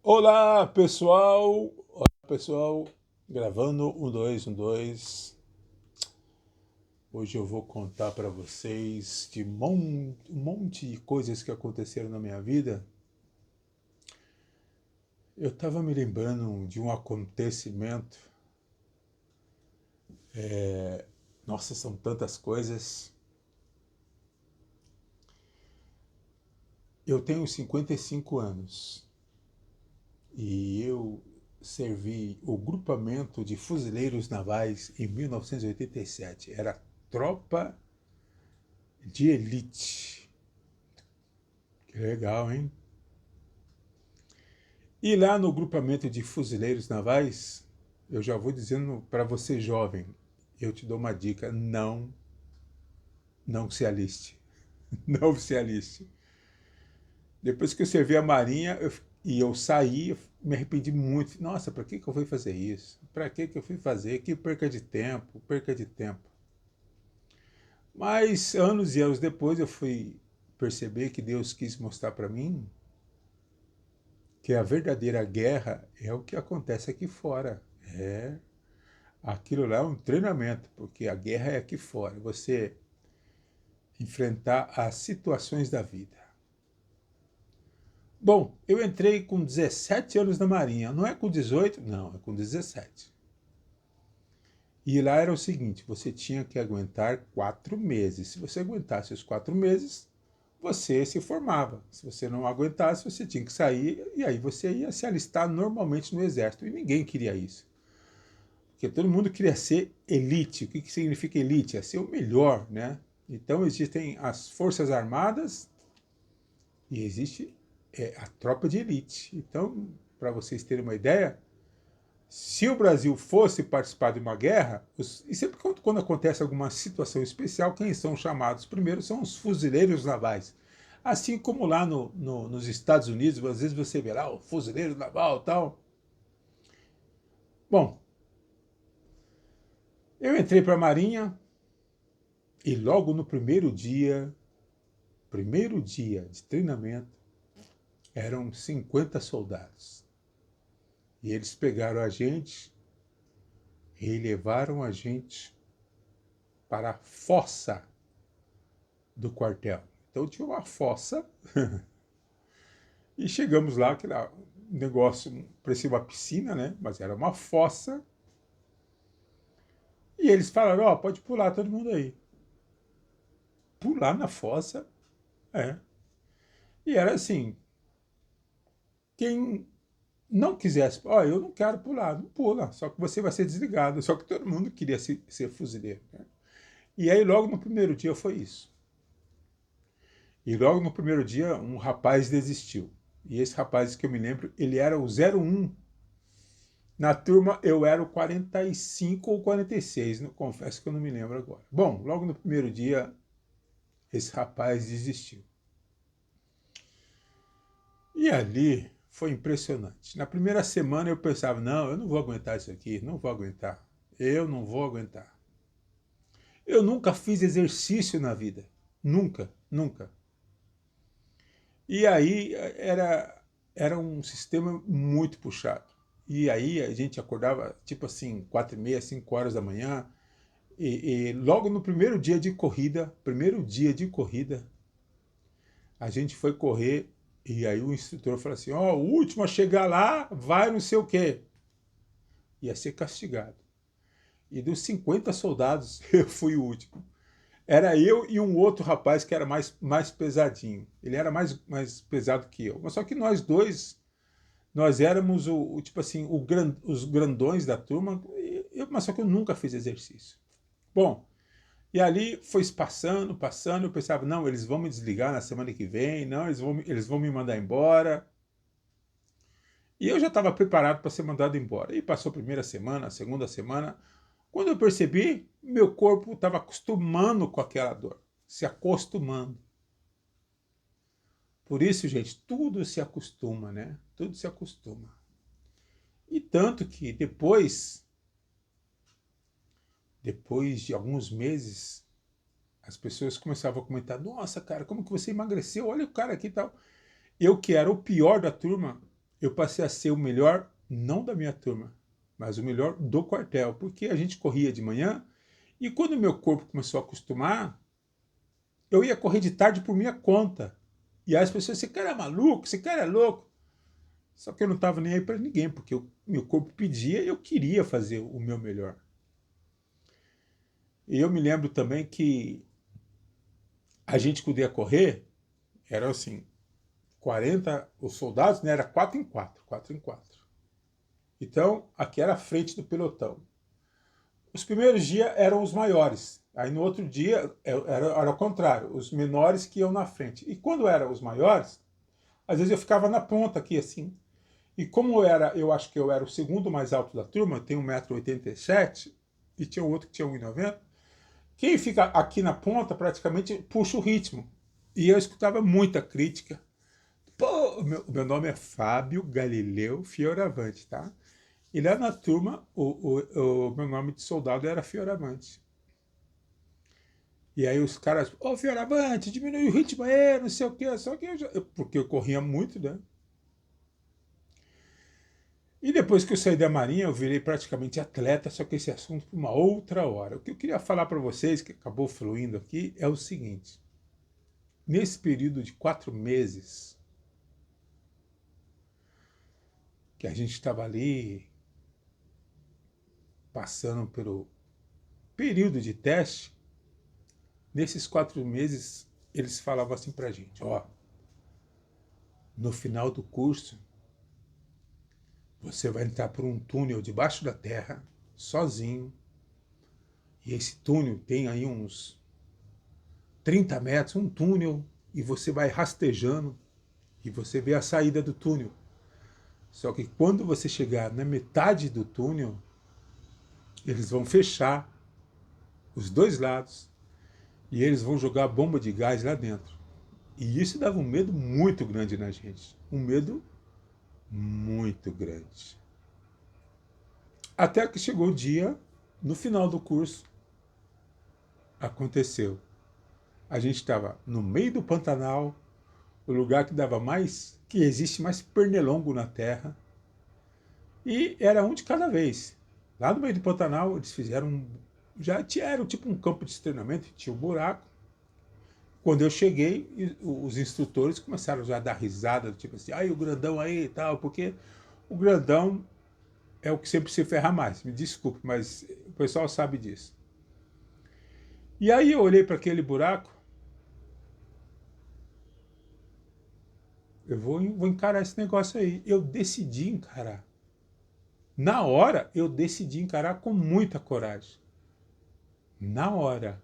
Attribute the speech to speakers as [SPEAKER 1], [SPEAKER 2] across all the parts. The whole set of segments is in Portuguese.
[SPEAKER 1] Olá, pessoal! Olá, pessoal! Gravando um, dois, um, dois. Hoje eu vou contar para vocês de um monte de coisas que aconteceram na minha vida. Eu estava me lembrando de um acontecimento. Nossa, são tantas coisas. Eu tenho 55 anos e eu servi o grupamento de fuzileiros navais em 1987. Era tropa de elite. Que legal, hein? E lá no grupamento de fuzileiros navais, eu já vou dizendo para você jovem, eu te dou uma dica, não se aliste. Não se aliste. Depois que eu servi a marinha e eu saí, eu me arrependi muito. Nossa, para que eu fui fazer isso? Para que eu fui fazer? Que perca de tempo, perca de tempo. Mas anos e anos depois eu fui perceber que Deus quis mostrar para mim que a verdadeira guerra é o que acontece aqui fora. Aquilo lá é um treinamento, porque a guerra é aqui fora. Você enfrentar as situações da vida. Bom, eu entrei com 17 anos na Marinha. Não é com 18, não, é com 17. E lá era o seguinte, você tinha que aguentar 4 meses. Se você aguentasse os 4 meses, você se formava. Se você não aguentasse, você tinha que sair e aí você ia se alistar normalmente no exército. E ninguém queria isso. Porque todo mundo queria ser elite. O que significa elite? É ser o melhor, né? Então existem as Forças Armadas e existe a tropa de elite. Então, para vocês terem uma ideia, se o Brasil fosse participar de uma guerra, e sempre quando acontece alguma situação especial, quem são chamados primeiro são os fuzileiros navais. Assim como lá nos Estados Unidos, às vezes você vê lá o fuzileiro naval e tal. Bom, eu entrei para a Marinha e logo no primeiro dia de treinamento, eram 50 soldados. E eles pegaram a gente e levaram a gente para a fossa do quartel. Então tinha uma fossa e chegamos lá, que era um negócio, parecia uma piscina, né? Mas era uma fossa. E eles falaram, ó, pode pular todo mundo aí. Pular na fossa, é. E era assim, quem não quisesse, ó, eu não quero pular, não pula, só que você vai ser desligado. Só que todo mundo queria ser fuzileiro, né? E aí logo no primeiro dia foi isso. E logo no primeiro dia um rapaz desistiu. E esse rapaz que eu me lembro, ele era o 01. Na turma eu era o 45 ou 46, não, confesso que eu não me lembro agora. Bom, logo no primeiro dia esse rapaz desistiu. E ali foi impressionante. Na primeira semana eu pensava, não, eu não vou aguentar isso aqui, não vou aguentar. Eu não vou aguentar. Eu nunca fiz exercício na vida. Nunca, nunca. E aí era um sistema muito puxado. E aí a gente acordava, tipo assim, 4h30, 5 horas da manhã, e logo no primeiro dia de corrida, a gente foi correr, e aí o instrutor falou assim, ó, o último a chegar lá vai não sei o quê. Ia ser castigado. E dos 50 soldados, eu fui o último. Era eu e um outro rapaz que era mais pesadinho. Ele era mais pesado que eu. Mas só que nós dois, nós éramos tipo assim, os grandões da turma, mas só que eu nunca fiz exercício. Bom, e ali foi passando, passando, eu pensava, não, eles vão me desligar na semana que vem, não, eles vão me mandar embora. E eu já estava preparado para ser mandado embora. E passou a primeira semana, a segunda semana. Quando eu percebi, meu corpo estava acostumando com aquela dor, se acostumando. Por isso, gente, tudo se acostuma, né? Tudo se acostuma. E tanto que depois de alguns meses, as pessoas começavam a comentar, nossa, cara, como que você emagreceu? Olha o cara aqui e tal. Eu que era o pior da turma, eu passei a ser o melhor, não da minha turma, mas o melhor do quartel, porque a gente corria de manhã e quando o meu corpo começou a acostumar, eu ia correr de tarde por minha conta. E aí as pessoas, esse cara é maluco, esse cara é louco. Só que eu não estava nem aí para ninguém, porque meu corpo pedia e eu queria fazer o meu melhor. E eu me lembro também que a gente podia correr, era assim, 40, os soldados, né, era 4 em 4, 4 em 4. Então, aqui era a frente do pelotão. Os primeiros dias eram os maiores, aí no outro dia era o contrário, os menores que iam na frente. E quando eram os maiores, às vezes eu ficava na ponta aqui assim. E como eu acho que eu era o segundo mais alto da turma, eu tenho 1,87 m, e tinha outro que tinha 1,90 m, quem fica aqui na ponta praticamente puxa o ritmo. E eu escutava muita crítica. Pô, o meu nome é Fábio Galileu Fioravante, tá? E lá na turma, o meu nome de soldado era Fioravante. E aí os caras, ô Fioravante, diminui o ritmo aí, não sei o quê. Só que porque eu corria muito, né? E depois que eu saí da Marinha, eu virei praticamente atleta, só que esse assunto para uma outra hora. O que eu queria falar para vocês, que acabou fluindo aqui, é o seguinte. Nesse período de 4 meses, que a gente estava ali passando pelo período de teste, nesses 4 meses eles falavam assim para a gente, ó, no final do curso, você vai entrar por um túnel debaixo da terra, sozinho, e esse túnel tem aí uns 30 metros, um túnel, e você vai rastejando, e você vê a saída do túnel. Só que quando você chegar na metade do túnel, eles vão fechar os dois lados, e eles vão jogar bomba de gás lá dentro. E isso dava um medo muito grande na gente. Um medo muito grande. Até que chegou o dia, no final do curso, aconteceu. A gente estava no meio do Pantanal, o lugar que dava mais, que existe mais pernilongo na Terra, e era um de cada vez. Lá no meio do Pantanal, eles fizeram, já era tipo um campo de treinamento, tinha um buraco. Quando eu cheguei, os instrutores começaram já a dar risada, tipo assim, ai, o grandão aí e tal, porque o grandão é o que sempre se ferra mais. Me desculpe, mas o pessoal sabe disso. E aí eu olhei para aquele buraco, eu vou encarar esse negócio aí. Eu decidi encarar. Na hora, eu decidi encarar com muita coragem. Na hora.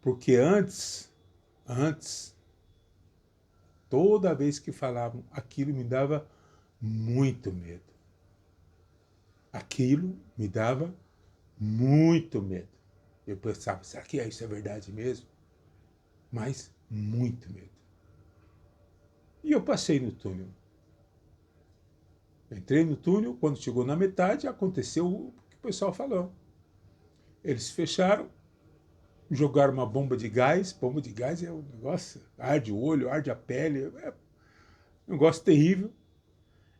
[SPEAKER 1] Porque antes, toda vez que falavam, aquilo me dava muito medo. Aquilo me dava muito medo. Eu pensava, será que isso é verdade mesmo? Mas muito medo. E eu passei no túnel. Entrei no túnel, quando chegou na metade, aconteceu o que o pessoal falou. Eles fecharam, jogaram uma bomba de gás. Bomba de gás é um negócio, arde o olho, arde a pele, é um negócio terrível.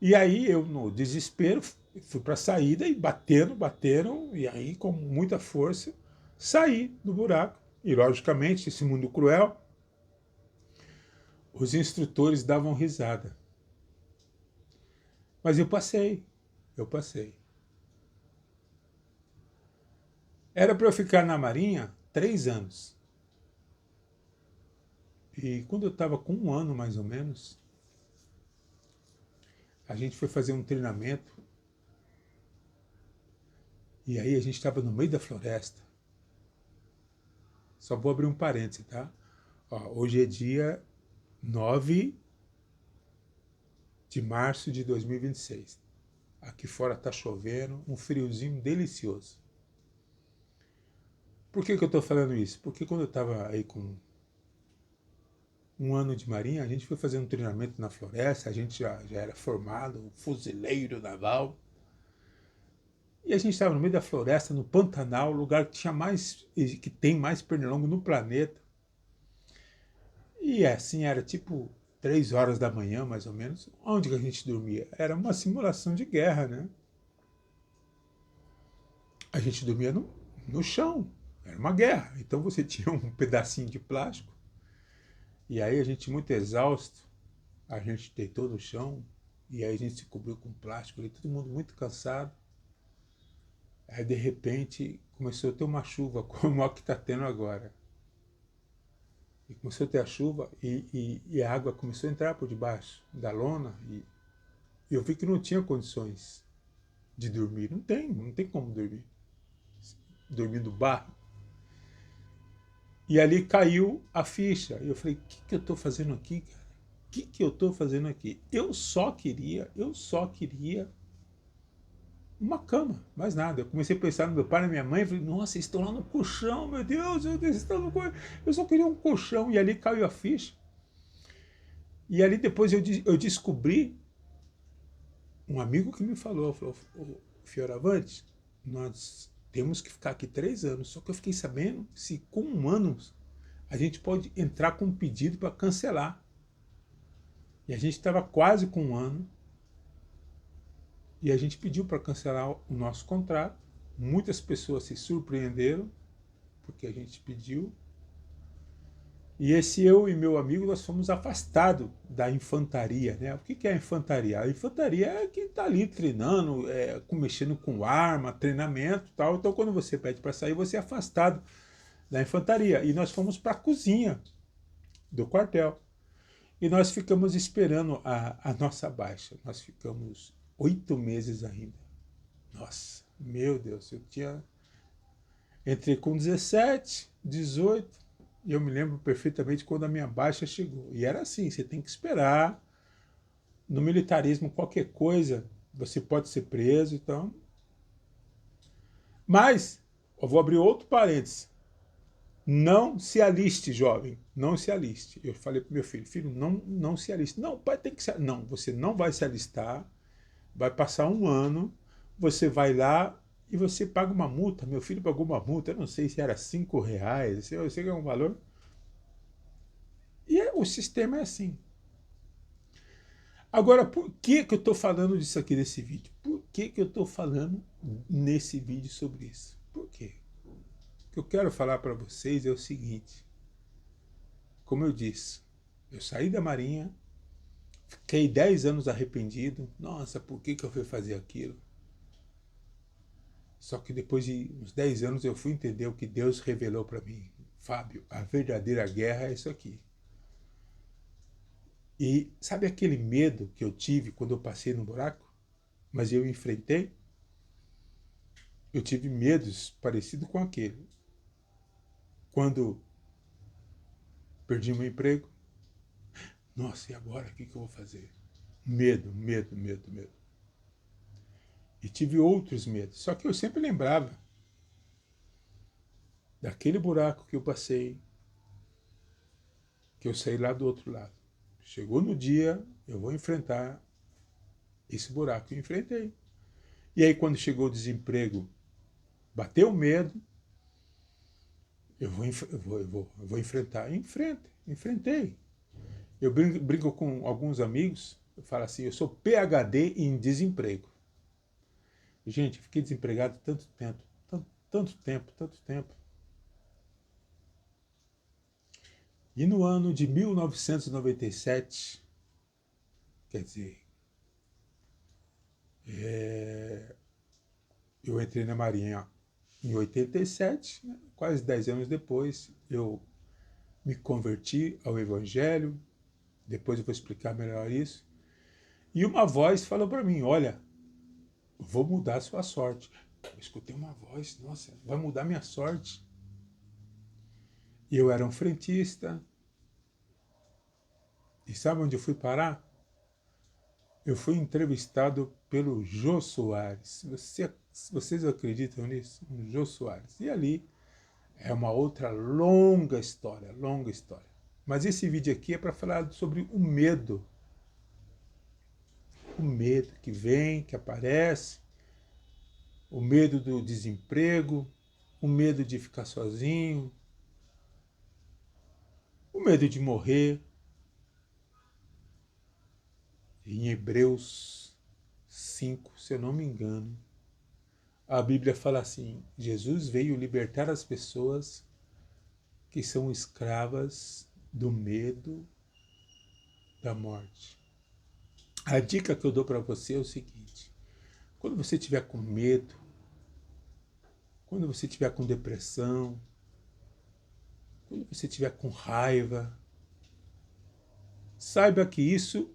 [SPEAKER 1] E aí eu, no desespero, fui para a saída e bateram, e aí com muita força saí do buraco. E logicamente, esse mundo cruel, os instrutores davam risada. Mas eu passei. Era para eu ficar na Marinha 3 anos. E quando eu estava com 1 ano mais ou menos, a gente foi fazer um treinamento. E aí a gente estava no meio da floresta. Só vou abrir um parêntese, tá? Ó, hoje é dia 9 de março de 2026. Aqui fora está chovendo, um friozinho delicioso. Por que eu estou falando isso? Porque quando eu estava aí com 1 ano de marinha, a gente foi fazer um treinamento na floresta, a gente já era formado, fuzileiro naval. E a gente estava no meio da floresta, no Pantanal, lugar que tinha mais, que tem mais pernilongo no planeta. E assim, era tipo 3 horas da manhã, mais ou menos. Onde que a gente dormia? Era uma simulação de guerra, né? A gente dormia no chão. Era uma guerra. Então você tinha um pedacinho de plástico. E aí a gente, muito exausto, a gente deitou no chão. E aí a gente se cobriu com plástico. E todo mundo muito cansado. Aí de repente começou a ter uma chuva, como a que está tendo agora. E começou a ter a chuva e a água começou a entrar por debaixo da lona. E eu vi que não tinha condições de dormir. Não tem como dormir. Dormir no barro. E ali caiu a ficha. E eu falei, o que eu estou fazendo aqui, cara? O que eu estou fazendo aqui? Eu só queria uma cama, mais nada. Eu comecei a pensar no meu pai e na minha mãe, falei, nossa, eles estão lá no colchão, meu Deus, eu só queria um colchão. E ali caiu a ficha. E ali depois eu descobri, um amigo que me falou, Fioravante, nós temos que ficar aqui 3 anos. Só que eu fiquei sabendo se com 1 ano a gente pode entrar com um pedido para cancelar. E a gente estava quase com 1 ano. E a gente pediu para cancelar o nosso contrato. Muitas pessoas se surpreenderam, porque a gente pediu. E eu e meu amigo, nós fomos afastados da infantaria. Né? O que é a infantaria? A infantaria é quem está ali treinando, mexendo com arma, treinamento e tal. Então, quando você pede para sair, você é afastado da infantaria. E nós fomos para a cozinha do quartel. E nós ficamos esperando a nossa baixa. Nós ficamos 8 meses ainda. Nossa, meu Deus, eu tinha... Entrei com 17, 18, e eu me lembro perfeitamente quando a minha baixa chegou. E era assim, você tem que esperar. No militarismo, qualquer coisa, você pode ser preso, então... Mas, eu vou abrir outro parênteses. Não se aliste, jovem. Não se aliste. Eu falei para meu filho, filho, não se aliste. Não, pai, tem que se... Não, você não vai se alistar. Vai passar 1 ano, você vai lá e você paga uma multa. Meu filho pagou uma multa, eu não sei se era R$ 5, eu sei que é um valor. E o sistema é assim. Agora, por que eu estou falando disso aqui nesse vídeo? Por que eu estou falando nesse vídeo sobre isso? Por quê? O que eu quero falar para vocês é o seguinte. Como eu disse, eu saí da Marinha, fiquei 10 anos arrependido. Nossa, por que eu fui fazer aquilo? Só que depois de uns 10 anos eu fui entender o que Deus revelou para mim. Fábio, a verdadeira guerra é isso aqui. E sabe aquele medo que eu tive quando eu passei no buraco? Mas eu enfrentei? Eu tive medos parecidos com aquele. Quando perdi meu emprego. Nossa, e agora? O que eu vou fazer? Medo, medo, medo, medo. E tive outros medos. Só que eu sempre lembrava daquele buraco que eu passei, que eu saí lá do outro lado. Chegou no dia, eu vou enfrentar esse buraco. Eu enfrentei. E aí, quando chegou o desemprego, bateu o medo, eu vou enfrentar. Enfrentei. Eu brinco com alguns amigos, eu falo assim, eu sou PhD em desemprego. Gente, eu fiquei desempregado tanto tempo, tanto tempo, tanto tempo. E no ano de 1997, quer dizer, eu entrei na Marinha em 87, né? Quase 10 anos depois, eu me converti ao Evangelho, depois eu vou explicar melhor isso, e uma voz falou para mim, olha, vou mudar a sua sorte. Eu escutei uma voz, nossa, vai mudar minha sorte. E eu era um frentista, e sabe onde eu fui parar? Eu fui entrevistado pelo Jô Soares. Vocês acreditam nisso? O Jô Soares. E ali é uma outra longa história, longa história. Mas esse vídeo aqui é para falar sobre o medo. O medo que vem, que aparece, o medo do desemprego, o medo de ficar sozinho, o medo de morrer. Em Hebreus 5, se eu não me engano, a Bíblia fala assim: Jesus veio libertar as pessoas que são escravas do medo da morte. A dica que eu dou para você é o seguinte: quando você estiver com medo, quando você estiver com depressão, quando você estiver com raiva, saiba que isso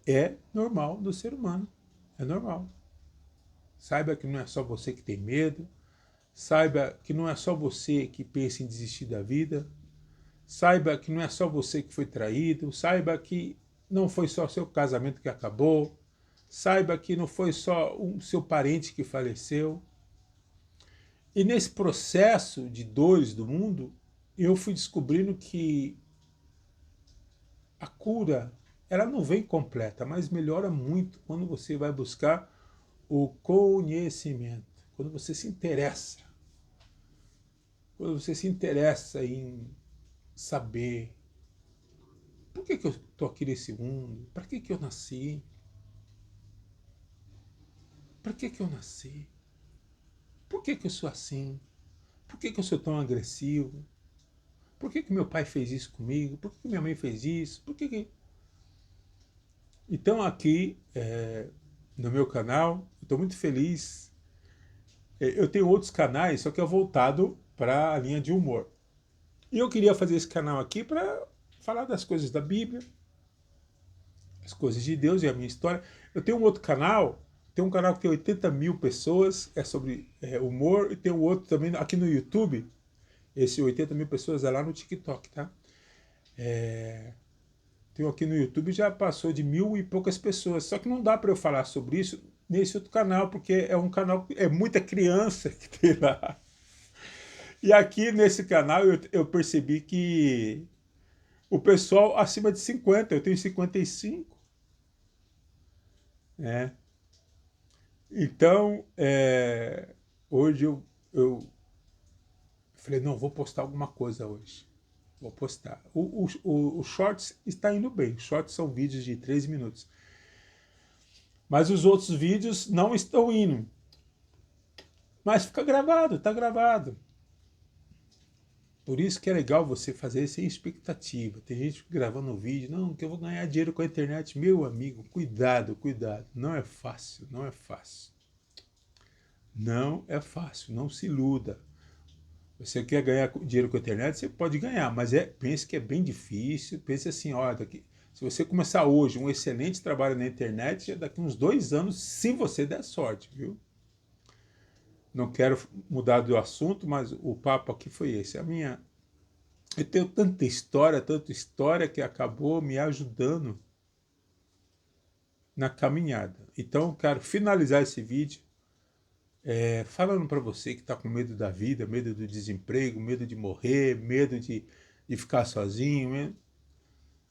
[SPEAKER 1] é normal do ser humano. É normal. Saiba que não é só você que tem medo. Saiba que não é só você que pensa em desistir da vida. Saiba que não é só você que foi traído. Saiba que não foi só seu casamento que acabou. Saiba que não foi só o seu parente que faleceu. E nesse processo de dores do mundo, eu fui descobrindo que a cura, ela não vem completa, mas melhora muito quando você vai buscar o conhecimento, quando você se interessa. Quando você se interessa em saber por que eu estou aqui nesse mundo, para que eu nasci, para que eu nasci, por que eu sou assim, por que eu sou tão agressivo, por que meu pai fez isso comigo, por que minha mãe fez isso, por que... Então aqui no meu canal, estou muito feliz. Eu tenho outros canais, só que é voltado para a linha de humor. E eu queria fazer esse canal aqui para falar das coisas da Bíblia, as coisas de Deus e a minha história. Eu tenho um outro canal, tem um canal que tem 80 mil pessoas, é sobre humor, e tem um outro também aqui no YouTube. Esse 80 mil pessoas é lá no TikTok, tá? Tem aqui no YouTube, já passou de 1.000 e poucas pessoas. Só que não dá para eu falar sobre isso nesse outro canal, porque é um canal, é muita criança que tem lá. E aqui nesse canal eu percebi que o pessoal acima de 50, eu tenho 55, né? Então, hoje eu falei, não, vou postar alguma coisa hoje. Vou postar. O Shorts está indo bem. Shorts são vídeos de 13 minutos. Mas os outros vídeos não estão indo. Mas fica gravado, está gravado. Por isso que é legal você fazer sem expectativa. Tem gente gravando um vídeo, não, que eu vou ganhar dinheiro com a internet. Meu amigo, cuidado, cuidado. Não é fácil, não é fácil. Não é fácil, não se iluda. Você quer ganhar dinheiro com a internet, você pode ganhar, mas pense que é bem difícil. Pense assim, olha, se você começar hoje um excelente trabalho na internet, daqui uns 2 anos, se você der sorte, viu? Não quero mudar do assunto, mas o papo aqui foi esse. Eu tenho tanta história que acabou me ajudando na caminhada. Então, eu quero finalizar esse vídeo falando para você que está com medo da vida, medo do desemprego, medo de morrer, medo de ficar sozinho.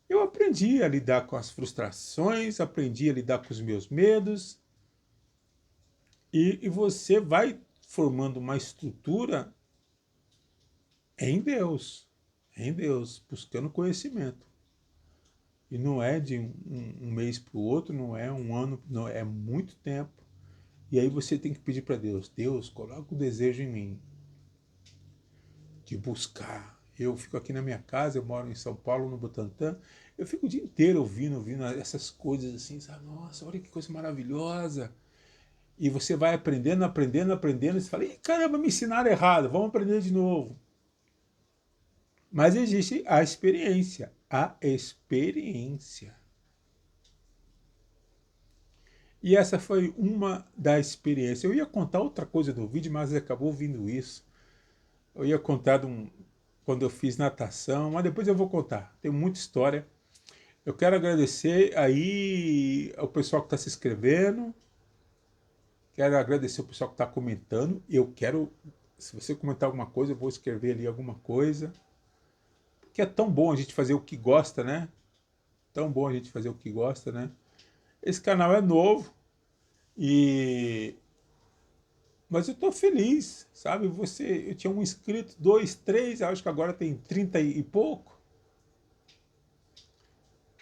[SPEAKER 1] Eu aprendi a lidar com as frustrações, aprendi a lidar com os meus medos, e você vai formando uma estrutura em Deus, buscando conhecimento. E não é de um mês para o outro, não é um ano, não, é muito tempo. E aí você tem que pedir para Deus, Deus, coloca o desejo em mim de buscar. Eu fico aqui na minha casa, eu moro em São Paulo, no Butantã, eu fico o dia inteiro ouvindo essas coisas assim, sabe? Nossa, olha que coisa maravilhosa. E você vai aprendendo, e você fala, caramba, me ensinaram errado, vamos aprender de novo. Mas existe a experiência, E essa foi uma das experiências. Eu ia contar outra coisa do vídeo, mas acabou vindo isso. Eu ia contar quando eu fiz natação, mas depois eu vou contar. Tem muita história. Eu quero agradecer aí ao pessoal que está se inscrevendo. Quero agradecer o pessoal que está comentando. Se você comentar alguma coisa, eu vou escrever ali alguma coisa. Porque é tão bom a gente fazer o que gosta, né? Tão bom a gente fazer o que gosta, né? Esse canal é novo, mas eu tô feliz, sabe? Eu tinha um inscrito, 2, 3, acho que agora tem 30 e pouco.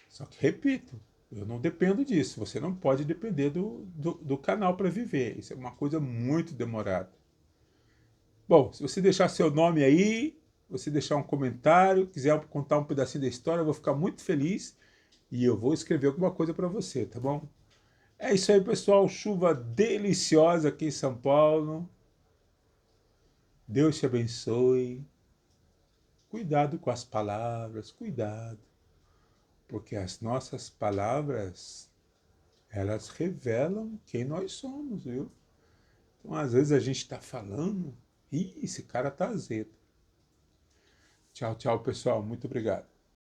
[SPEAKER 1] Só que, repito, Eu não dependo disso. Você não pode depender do canal para viver. Isso é uma coisa muito demorada. Bom, se você deixar seu nome aí, você deixar um comentário, quiser contar um pedacinho da história, eu vou ficar muito feliz e eu vou escrever alguma coisa para você, tá bom? É isso aí, pessoal. Chuva deliciosa aqui em São Paulo. Deus te abençoe. Cuidado com as palavras, cuidado. Porque as nossas palavras, elas revelam quem nós somos, viu? Então, às vezes a gente está falando, ih, esse cara tá azedo. Tchau, tchau, pessoal. Muito obrigado.